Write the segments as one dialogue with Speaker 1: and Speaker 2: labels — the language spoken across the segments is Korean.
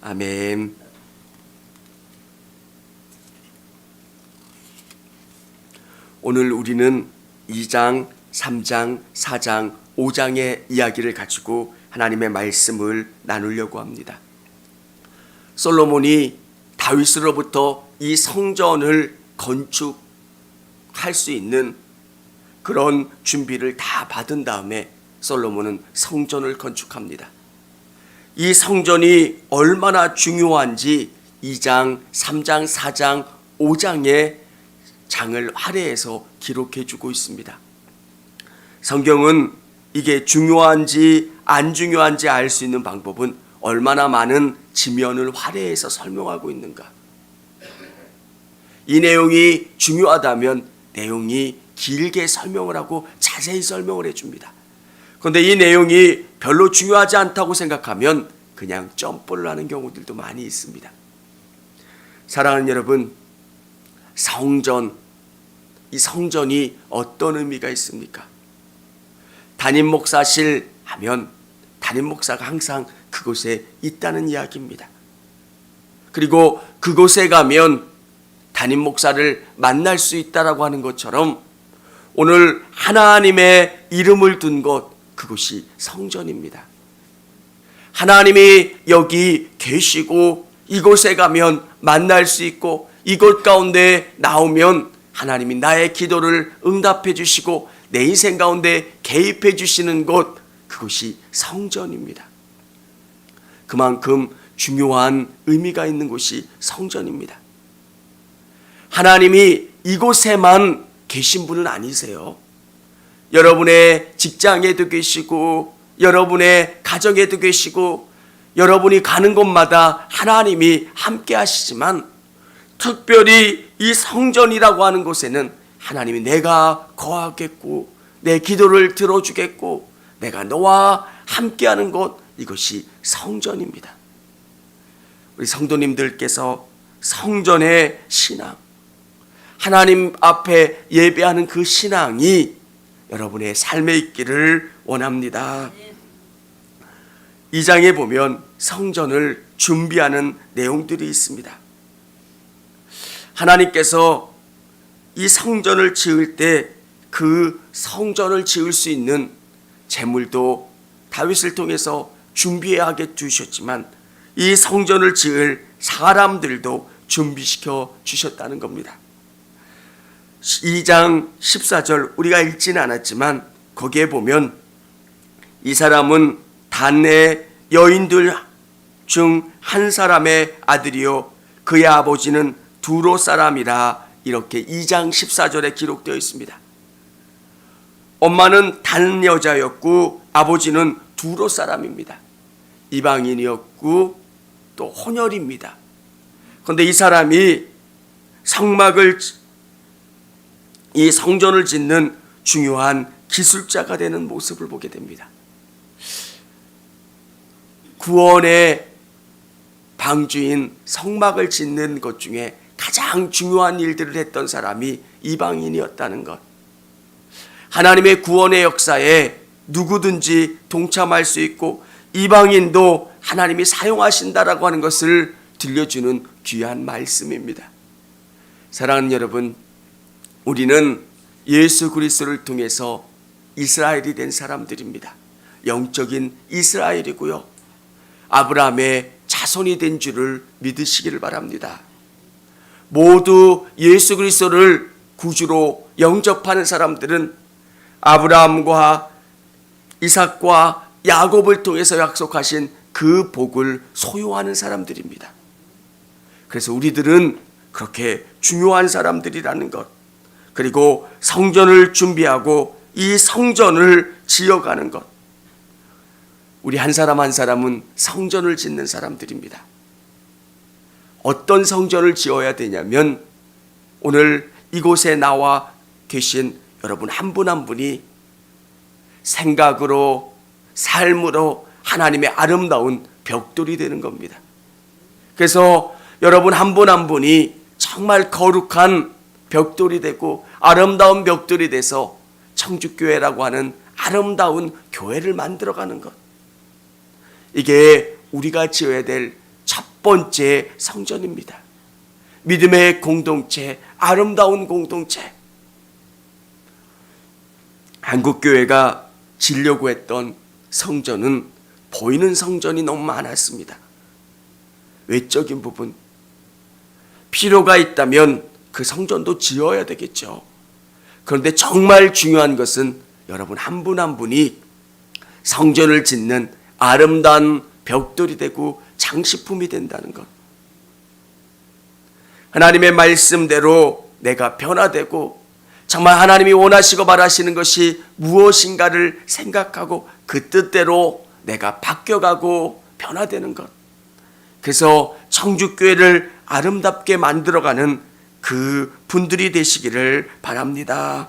Speaker 1: 아멘. 오늘 우리는 2장, 3장, 4장, 5장의 이야기를 가지고 하나님의 말씀을 나누려고 합니다. 솔로몬이 다윗으로부터 이 성전을 건축할 수 있는 그런 준비를 다 받은 다음에 솔로몬은 성전을 건축합니다. 이 성전이 얼마나 중요한지 2장, 3장, 4장, 5장의 장을 할애해서 기록해 주고 있습니다. 성경은 이게 중요한지 안 중요한지 알 수 있는 방법은 얼마나 많은 지면을 할애해서 설명하고 있는가. 이 내용이 중요하다면 내용이 길게 설명을 하고 자세히 설명을 해줍니다. 그런데 이 내용이 별로 중요하지 않다고 생각하면 그냥 점프를 하는 경우들도 많이 있습니다. 사랑하는 여러분, 성전, 이 성전이 어떤 의미가 있습니까? 담임 목사실 하면 담임 목사가 항상 그곳에 있다는 이야기입니다. 그리고 그곳에 가면 담임 목사를 만날 수 있다라고 하는 것처럼 오늘 하나님의 이름을 둔 곳, 그곳이 성전입니다. 하나님이 여기 계시고 이곳에 가면 만날 수 있고 이곳 가운데 나오면 하나님이 나의 기도를 응답해 주시고 내 인생 가운데 개입해 주시는 곳, 그곳이 성전입니다. 그만큼 중요한 의미가 있는 곳이 성전입니다. 하나님이 이곳에만 계신 분은 아니세요. 여러분의 직장에도 계시고 여러분의 가정에도 계시고 여러분이 가는 곳마다 하나님이 함께 하시지만 특별히 이 성전이라고 하는 곳에는 하나님이 내가 거하겠고 내 기도를 들어주겠고 내가 너와 함께하는 곳, 이것이 성전입니다. 우리 성도님들께서 성전의 신앙, 하나님 앞에 예배하는 그 신앙이 여러분의 삶에 있기를 원합니다. 2장에 보면 성전을 준비하는 내용들이 있습니다. 하나님께서 이 성전을 지을 때 그 성전을 지을 수 있는 재물도 다윗을 통해서 준비하게 두셨지만 이 성전을 지을 사람들도 준비시켜 주셨다는 겁니다. 2장 14절 우리가 읽지는 않았지만 거기에 보면 이 사람은 단의 여인들 중 한 사람의 아들이요 그의 아버지는 두로 사람이라, 이렇게 2장 14절에 기록되어 있습니다. 엄마는 단 여자였고 아버지는 두로 사람입니다. 이방인이었고 또 혼혈입니다. 그런데 이 사람이 이 성전을 짓는 중요한 기술자가 되는 모습을 보게 됩니다. 구원의 방주인 성막을 짓는 것 중에 가장 중요한 일들을 했던 사람이 이방인이었다는 것. 하나님의 구원의 역사에 누구든지 동참할 수 있고 이방인도 하나님이 사용하신다라고 하는 것을 들려주는 귀한 말씀입니다. 사랑하는 여러분, 우리는 예수 그리스도를 통해서 이스라엘이 된 사람들입니다. 영적인 이스라엘이고요. 아브라함의 자손이 된 줄을 믿으시기를 바랍니다. 모두 예수 그리스도를 구주로 영접하는 사람들은 아브라함과 이삭과 야곱을 통해서 약속하신 그 복을 소유하는 사람들입니다. 그래서 우리들은 그렇게 중요한 사람들이라는 것, 그리고 성전을 준비하고 이 성전을 지어가는 것, 우리 한 사람 한 사람은 성전을 짓는 사람들입니다. 어떤 성전을 지어야 되냐면 오늘 이곳에 나와 계신 여러분 한 분 한 분이 생각으로 삶으로 하나님의 아름다운 벽돌이 되는 겁니다. 그래서 여러분 한 분 한 분이 정말 거룩한 벽돌이 되고 아름다운 벽돌이 돼서 청주교회라고 하는 아름다운 교회를 만들어가는 것, 이게 우리가 지어야 될 첫 번째 성전입니다. 믿음의 공동체, 아름다운 공동체. 한국교회가 지려고 했던 성전은 보이는 성전이 너무 많았습니다. 외적인 부분, 필요가 있다면 그 성전도 지어야 되겠죠. 그런데 정말 중요한 것은 여러분 한 분 한 분이 성전을 짓는 아름다운 벽돌이 되고 장식품이 된다는 것. 하나님의 말씀대로 내가 변화되고 정말 하나님이 원하시고 바라시는 것이 무엇인가를 생각하고 그 뜻대로 내가 바뀌어가고 변화되는 것. 그래서 청주교회를 아름답게 만들어가는 그 분들이 되시기를 바랍니다.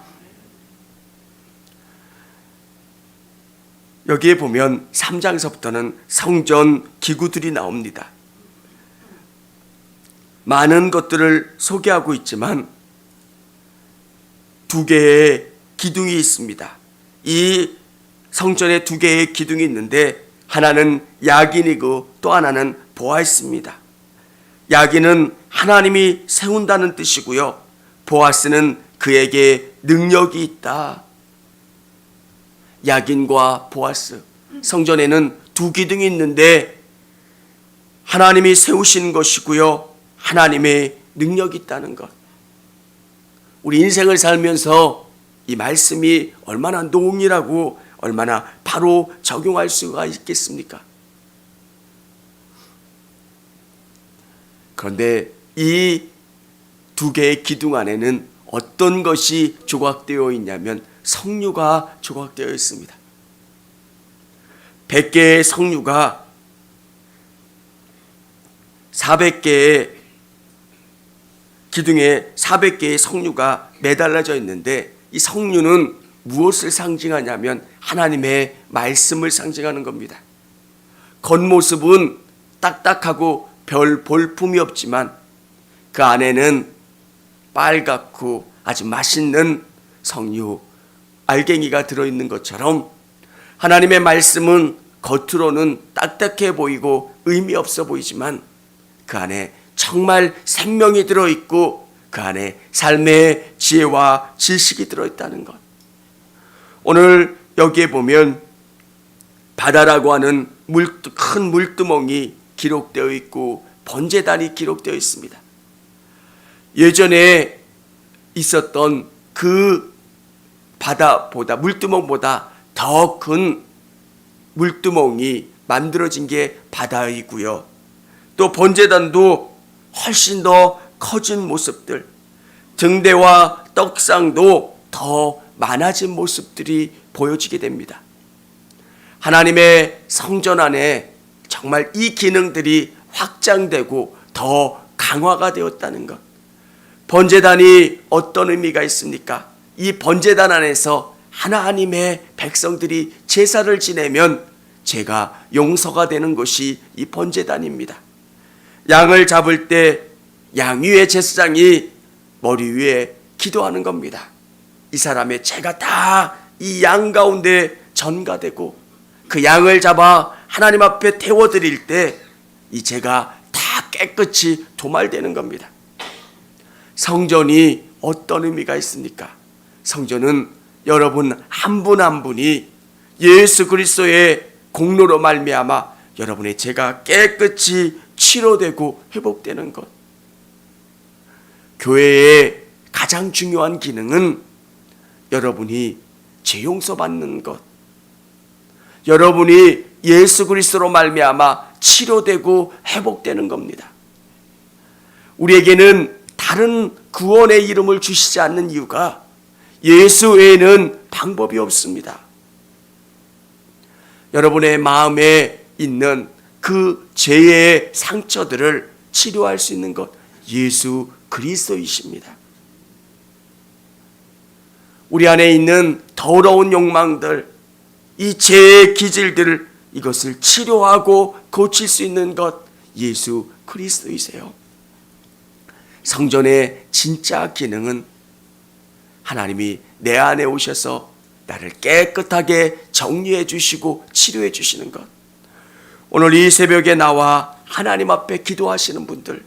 Speaker 1: 여기에 보면 3장서부터는 성전 기구들이 나옵니다. 많은 것들을 소개하고 있지만 두 개의 기둥이 있습니다. 이 성전에 두 개의 기둥이 있는데 하나는 야긴이고 또 하나는 보아스입니다. 야긴은 하나님이 세운다는 뜻이고요. 보아스는 그에게 능력이 있다. 야긴과 보아스, 성전에는 두 기둥이 있는데 하나님이 세우신 것이고요. 하나님의 능력이 있다는 것. 우리 인생을 살면서 이 말씀이 얼마나 동일하고 얼마나 바로 적용할 수가 있겠습니까? 그런데 이 두 개의 기둥 안에는 어떤 것이 조각되어 있냐면 석류가 조각되어 있습니다. 100개의 석류가 400개의 기둥에 400개의 석류가 매달려져 있는데 이 석류는 무엇을 상징하냐면 하나님의 말씀을 상징하는 겁니다. 겉모습은 딱딱하고 별 볼품이 없지만 그 안에는 빨갛고 아주 맛있는 석류, 알갱이가 들어있는 것처럼 하나님의 말씀은 겉으로는 딱딱해 보이고 의미 없어 보이지만 그 안에 정말 생명이 들어있고 그 안에 삶의 지혜와 지식이 들어있다는 것. 오늘 여기에 보면 바다라고 하는 큰 물두멍이 기록되어 있고 번제단이 기록되어 있습니다. 예전에 있었던 그 바다보다 물두멍보다 더 큰 물두멍이 만들어진 게 바다이고요. 또 번제단도 훨씬 더 커진 모습들, 등대와 떡상도 더 많아진 모습들이 보여지게 됩니다. 하나님의 성전 안에 정말 이 기능들이 확장되고 더 강화가 되었다는 것. 번제단이 어떤 의미가 있습니까? 이 번제단 안에서 하나님의 백성들이 제사를 지내면 죄가 용서가 되는 것이 이 번제단입니다. 양을 잡을 때 양 위에 제사장이 머리 위에 기도하는 겁니다. 이 사람의 죄가 다 이 양 가운데 전가되고 그 양을 잡아 하나님 앞에 태워드릴 때 이 죄가 다 깨끗이 도말되는 겁니다. 성전이 어떤 의미가 있습니까? 성전은 여러분 한 분 한 분이 예수 그리스도의 공로로 말미암아 여러분의 죄가 깨끗이 치료되고 회복되는 것. 교회의 가장 중요한 기능은 여러분이 죄 용서받는 것, 여러분이 예수 그리스도로 말미암아 치료되고 회복되는 겁니다. 우리에게는 다른 구원의 이름을 주시지 않는 이유가 예수 외에는 방법이 없습니다. 여러분의 마음에 있는 그 죄의 상처들을 치료할 수 있는 것, 예수 그리스도이십니다. 우리 안에 있는 더러운 욕망들, 이 죄의 기질들, 이것을 치료하고 고칠 수 있는 것, 예수 그리스도이세요. 성전의 진짜 기능은 하나님이 내 안에 오셔서 나를 깨끗하게 정리해 주시고 치료해 주시는 것. 오늘 이 새벽에 나와 하나님 앞에 기도하시는 분들,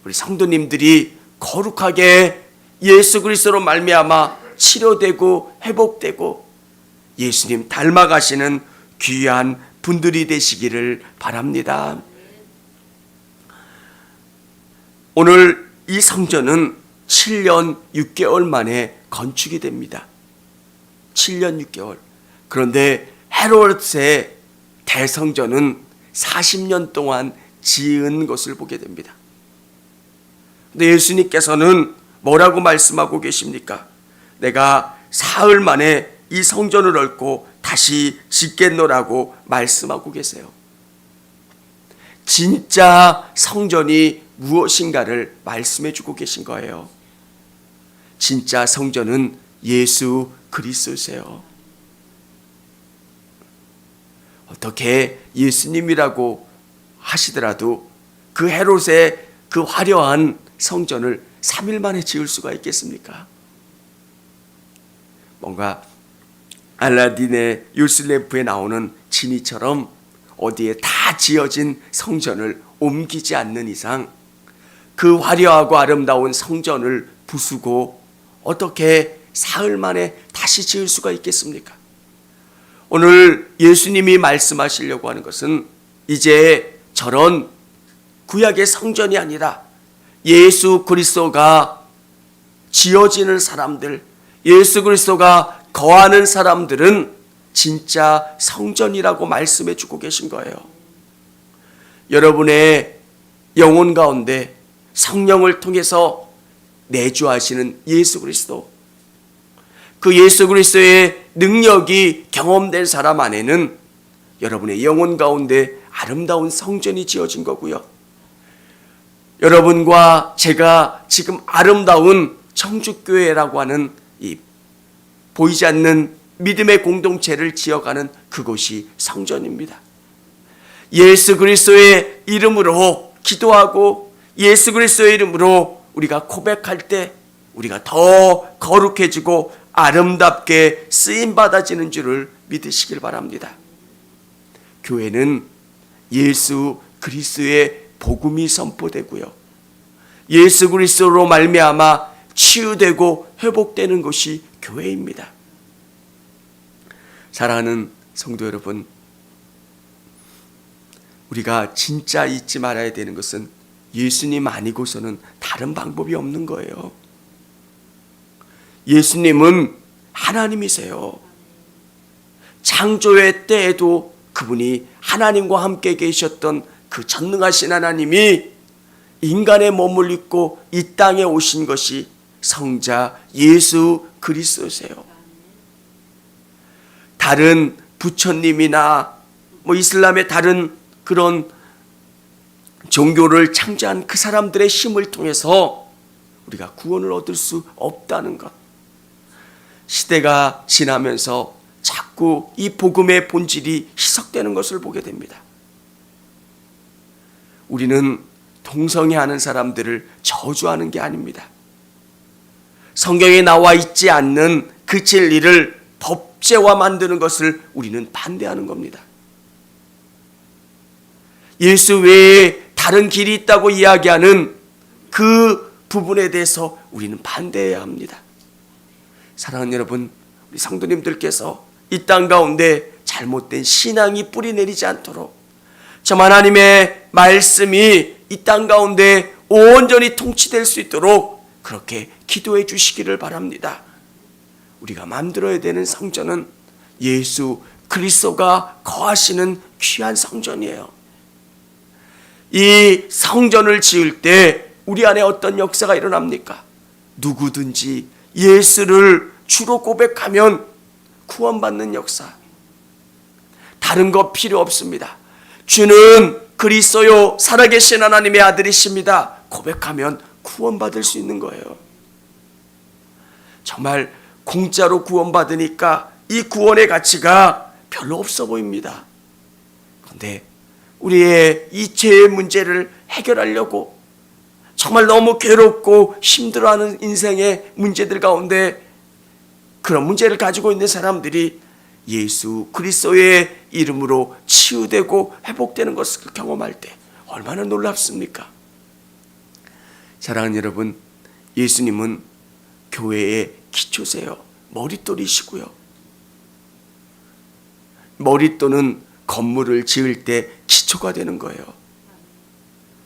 Speaker 1: 우리 성도님들이 거룩하게 예수 그리스도로 말미암아 치료되고 회복되고 예수님 닮아가시는 귀한 분들이 되시기를 바랍니다. 오늘 이 성전은 7년 6개월 만에 건축이 됩니다. 7년 6개월. 그런데 헤로데스의 대성전은 40년 동안 지은 것을 보게 됩니다. 근데 예수님께서는 뭐라고 말씀하고 계십니까? 내가 사흘 만에 이 성전을 얽고 다시 짓겠노라고 말씀하고 계세요. 진짜 성전이 무엇인가를 말씀해 주고 계신 거예요. 진짜 성전은 예수 그리스도세요. 어떻게 예수님이라고 하시더라도 그 헤롯의 그 화려한 성전을 3일 만에 지을 수가 있겠습니까? 뭔가 알라딘의 요술램프에 나오는 지니처럼 어디에 다 지어진 성전을 옮기지 않는 이상 그 화려하고 아름다운 성전을 부수고 어떻게 사흘 만에 다시 지을 수가 있겠습니까? 오늘 예수님이 말씀하시려고 하는 것은 이제 저런 구약의 성전이 아니라 예수 그리스도가 지어지는 사람들, 예수 그리스도가 거하는 사람들은 진짜 성전이라고 말씀해 주고 계신 거예요. 여러분의 영혼 가운데 성령을 통해서 내주하시는 예수 그리스도, 그 예수 그리스도의 능력이 경험된 사람 안에는 여러분의 영혼 가운데 아름다운 성전이 지어진 거고요. 여러분과 제가 지금 아름다운 청주교회라고 하는 이 보이지 않는 믿음의 공동체를 지어가는 그곳이 성전입니다. 예수 그리스도의 이름으로 기도하고 예수 그리스도의 이름으로 우리가 고백할 때 우리가 더 거룩해지고 아름답게 쓰임받아지는 줄을 믿으시길 바랍니다. 교회는 예수 그리스도의 복음이 선포되고요, 예수 그리스도로 말미암아 치유되고 회복되는 것이 교회입니다. 사랑하는 성도 여러분, 우리가 진짜 잊지 말아야 되는 것은 예수님 아니고서는 다른 방법이 없는 거예요. 예수님은 하나님이세요. 창조의 때에도 그분이 하나님과 함께 계셨던 그 전능하신 하나님이 인간의 몸을 입고 이 땅에 오신 것이 성자 예수 그리스도세요. 다른 부처님이나 이슬람의 다른 그런 종교를 창조한 그 사람들의 힘을 통해서 우리가 구원을 얻을 수 없다는 것. 시대가 지나면서 자꾸 이 복음의 본질이 희석되는 것을 보게 됩니다. 우리는 동성애하는 사람들을 저주하는 게 아닙니다. 성경에 나와 있지 않는 그 진리를 법제화 만드는 것을 우리는 반대하는 겁니다. 예수 외에 다른 길이 있다고 이야기하는 그 부분에 대해서 우리는 반대해야 합니다. 사랑하는 여러분, 우리 성도님들께서 이 땅 가운데 잘못된 신앙이 뿌리 내리지 않도록 저 하나님의 말씀이 이 땅 가운데 온전히 통치될 수 있도록 그렇게 기도해 주시기를 바랍니다. 우리가 만들어야 되는 성전은 예수 그리스도가 거하시는 귀한 성전이에요. 이 성전을 지을 때 우리 안에 어떤 역사가 일어납니까? 누구든지 예수를 주로 고백하면 구원받는 역사. 다른 거 필요 없습니다. 주는 그리스도요 살아계신 하나님의 아들이십니다. 고백하면 구원받을 수 있는 거예요. 정말 공짜로 구원받으니까 이 구원의 가치가 별로 없어 보입니다. 그런데 우리의 이 죄의 문제를 해결하려고 정말 너무 괴롭고 힘들어하는 인생의 문제들 가운데 그런 문제를 가지고 있는 사람들이 예수 그리스도의 이름으로 치유되고 회복되는 것을 경험할 때 얼마나 놀랍습니까? 사랑하는 여러분, 예수님은 교회의 기초세요. 머릿돌이시고요. 머릿돌은 건물을 지을 때 기초가 되는 거예요.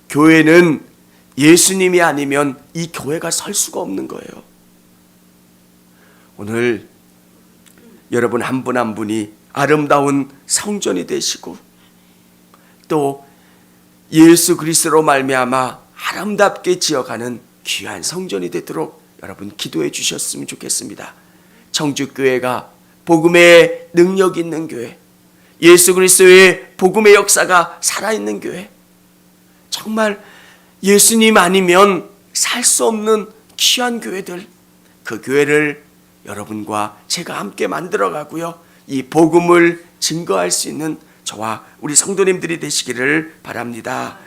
Speaker 1: 교회는 예수님이 아니면 이 교회가 설 수가 없는 거예요. 오늘 여러분 한 분 한 분이 아름다운 성전이 되시고 또 예수 그리스도로 말미암아 아름답게 지어가는 귀한 성전이 되도록 여러분 기도해 주셨으면 좋겠습니다. 청주교회가 복음의 능력 있는 교회, 예수 그리스도의 복음의 역사가 살아있는 교회, 정말 예수님 아니면 살 수 없는 귀한 교회들, 그 교회를 여러분과 제가 함께 만들어가고요, 이 복음을 증거할 수 있는 저와 우리 성도님들이 되시기를 바랍니다.